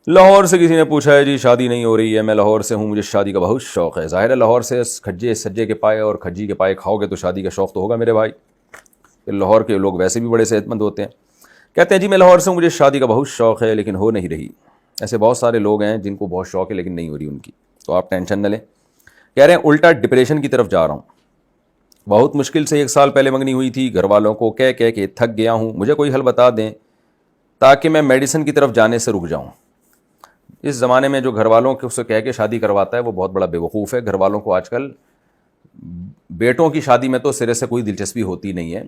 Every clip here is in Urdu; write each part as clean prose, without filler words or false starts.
لاہور سے کسی نے پوچھا ہے جی شادی نہیں ہو رہی ہے، میں لاہور سے ہوں، مجھے شادی کا بہت شوق ہے۔ ظاہر ہے لاہور سے کھجے سجے کے پائے اور کھجی کے پائے کھاؤ گے تو شادی کا شوق تو ہوگا میرے بھائی۔ پھر لاہور کے لوگ ویسے بھی بڑے صحت مند ہوتے ہیں۔ کہتے ہیں جی میں لاہور سے ہوں، مجھے شادی کا بہت شوق ہے لیکن ہو نہیں رہی۔ ایسے بہت سارے لوگ ہیں جن کو بہت شوق ہے لیکن نہیں ہو رہی ان کی، تو آپ ٹینشن نہ لیں۔ کہہ رہے ہیں الٹا ڈپریشن کی طرف جا رہا ہوں، بہت مشکل سے 1 سال پہلے منگنی ہوئی تھی، گھر والوں کو کہہ کے تھک گیا ہوں، مجھے کوئی حل بتا دیں تاکہ میں میڈیسن کی طرف جانے سے رک جاؤں۔ اس زمانے میں جو گھر والوں کے اس سے کہہ کے شادی کرواتا ہے وہ بہت بڑا بیوقوف ہے۔ گھر والوں کو آج کل بیٹوں کی شادی میں تو سرے سے کوئی دلچسپی ہوتی نہیں ہے،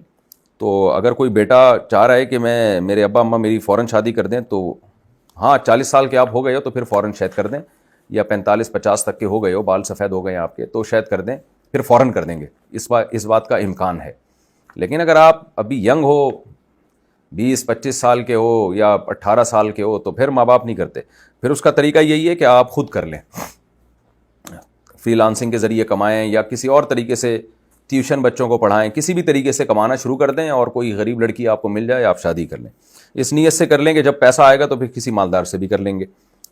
تو اگر کوئی بیٹا چاہ رہا ہے کہ میرے ابا اماں میری فوراً شادی کر دیں تو ہاں 40 سال کے آپ ہو گئے ہو تو پھر فوراً شاید کر دیں، یا 45-50 تک کے ہو گئے ہو، بال سفید ہو گئے ہیں آپ کے تو شاید کر دیں، پھر فوراً کر دیں گے، اس بات کا امکان ہے۔ لیکن اگر آپ ابھی ینگ ہو، 20-25 سال کے ہو یا 18 سال کے ہو تو پھر ماں باپ نہیں کرتے۔ پھر اس کا طریقہ یہی ہے کہ آپ خود کر لیں، فری لانسنگ کے ذریعے کمائیں یا کسی اور طریقے سے ٹیوشن بچوں کو پڑھائیں، کسی بھی طریقے سے کمانا شروع کر دیں، اور کوئی غریب لڑکی آپ کو مل جائے آپ شادی کر لیں۔ اس نیت سے کر لیں کہ جب پیسہ آئے گا تو پھر کسی مالدار سے بھی کر لیں گے۔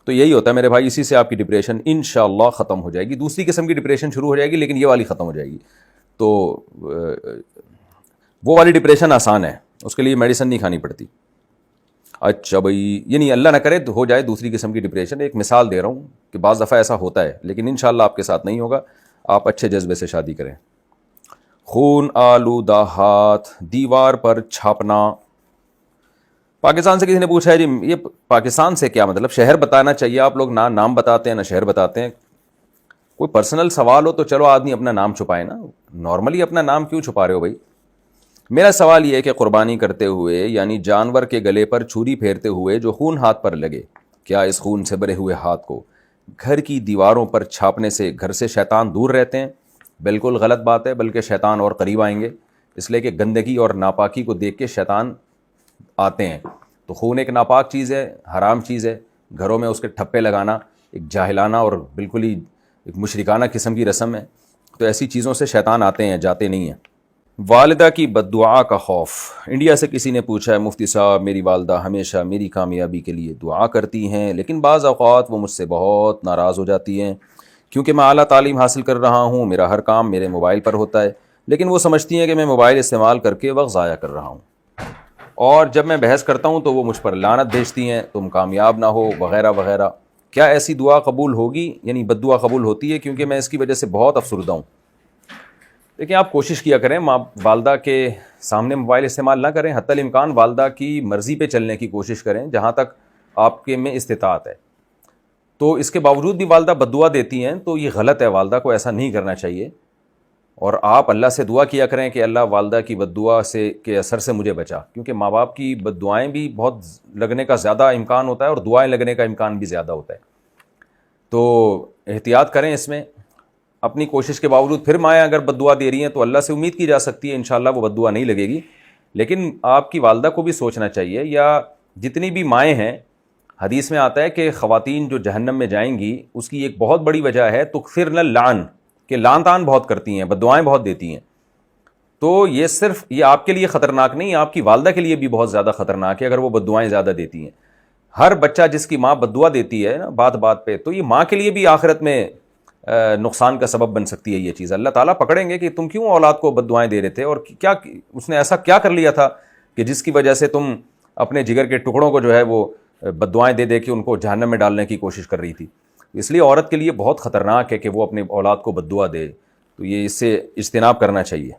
تو یہی ہوتا ہے میرے بھائی، اسی سے آپ کی ڈپریشن انشاءاللہ ختم ہو جائے گی۔ دوسری قسم کی ڈپریشن شروع ہو جائے گی لیکن یہ والی ختم ہو جائے گی۔ تو وہ والی ڈپریشن آسان ہے، اس کے لیے میڈیسن نہیں کھانی پڑتی۔ اچھا بھائی، یعنی اللہ نہ کرے تو ہو جائے دوسری قسم کی ڈپریشن، ایک مثال دے رہا ہوں کہ بعض دفعہ ایسا ہوتا ہے لیکن انشاءاللہ آپ کے ساتھ نہیں ہوگا، آپ اچھے جذبے سے شادی کریں۔ خون آلودہ ہاتھ دیوار پر چھاپنا۔ پاکستان سے کسی نے پوچھا ہے جی یہ پاکستان سے کیا مطلب، شہر بتانا چاہیے، آپ لوگ نہ نام بتاتے ہیں نہ شہر بتاتے ہیں۔ کوئی پرسنل سوال ہو تو چلو آدمی اپنا نام چھپائے نا، نارملی اپنا نام کیوں چھپا رہے ہو بھائی؟ میرا سوال یہ ہے کہ قربانی کرتے ہوئے یعنی جانور کے گلے پر چھری پھیرتے ہوئے جو خون ہاتھ پر لگے، کیا اس خون سے بھرے ہوئے ہاتھ کو گھر کی دیواروں پر چھاپنے سے گھر سے شیطان دور رہتے ہیں؟ بالکل غلط بات ہے، بلکہ شیطان اور قریب آئیں گے، اس لیے کہ گندگی اور ناپاکی کو دیکھ کے شیطان آتے ہیں۔ تو خون ایک ناپاک چیز ہے، حرام چیز ہے، گھروں میں اس کے ٹھپے لگانا ایک جاہلانہ اور بالکل ہی ایک مشرکانہ قسم کی رسم ہے۔ تو ایسی چیزوں سے شیطان آتے ہیں، جاتے نہیں ہیں۔ والدہ کی بد دعا کا خوف۔ انڈیا سے کسی نے پوچھا ہے مفتی صاحب میری والدہ ہمیشہ میری کامیابی کے لیے دعا کرتی ہیں لیکن بعض اوقات وہ مجھ سے بہت ناراض ہو جاتی ہیں کیونکہ میں اعلیٰ تعلیم حاصل کر رہا ہوں، میرا ہر کام میرے موبائل پر ہوتا ہے، لیکن وہ سمجھتی ہیں کہ میں موبائل استعمال کر کے وقت ضائع کر رہا ہوں، اور جب میں بحث کرتا ہوں تو وہ مجھ پر لعنت بھیجتی ہیں تم کامیاب نہ ہو وغیرہ وغیرہ۔ کیا ایسی دعا قبول ہوگی، یعنی بد دعا قبول ہوتی ہے؟ کیونکہ میں اس کی وجہ سے بہت افسردہ ہوں۔ لیکن آپ کوشش کیا کریں ماں والدہ کے سامنے موبائل استعمال نہ کریں، حتی الامکان والدہ کی مرضی پہ چلنے کی کوشش کریں جہاں تک آپ کے میں استطاعت ہے۔ تو اس کے باوجود بھی والدہ بد دعا دیتی ہیں تو یہ غلط ہے، والدہ کو ایسا نہیں کرنا چاہیے، اور آپ اللہ سے دعا کیا کریں کہ اللہ والدہ کی بد دعا سے کے اثر سے مجھے بچا، کیونکہ ماں باپ کی بد دعائیں بھی بہت لگنے کا زیادہ امکان ہوتا ہے اور دعائیں لگنے کا امکان بھی زیادہ ہوتا ہے۔ تو احتیاط کریں اس میں، اپنی کوشش کے باوجود پھر مائیں اگر بد دعا دے رہی ہیں تو اللہ سے امید کی جا سکتی ہے انشاءاللہ وہ بد دعا نہیں لگے گی، لیکن آپ کی والدہ کو بھی سوچنا چاہیے، یا جتنی بھی مائیں ہیں، حدیث میں آتا ہے کہ خواتین جو جہنم میں جائیں گی اس کی ایک بہت بڑی وجہ ہے تکثرن اللعن، کہ لعن طعن بہت کرتی ہیں، بد دعائیں بہت دیتی ہیں۔ تو یہ صرف یہ آپ کے لیے خطرناک نہیں، آپ کی والدہ کے لیے بھی بہت زیادہ خطرناک ہے اگر وہ بد دعائیں زیادہ دیتی ہیں۔ ہر بچہ جس کی ماں بد دعا دیتی ہے نا بات بات پہ، تو یہ ماں کے لیے بھی آخرت میں نقصان کا سبب بن سکتی ہے یہ چیز۔ اللہ تعالیٰ پکڑیں گے کہ تم کیوں اولاد کو بد دعائیں دے رہے تھے، اور کیا اس نے ایسا کیا کر لیا تھا کہ جس کی وجہ سے تم اپنے جگر کے ٹکڑوں کو جو ہے وہ بد دعائیں دے دے کے ان کو جہنم میں ڈالنے کی کوشش کر رہی تھی۔ اس لیے عورت کے لیے بہت خطرناک ہے کہ وہ اپنے اولاد کو بد دعا دے، تو یہ اس سے اجتناب کرنا چاہیے۔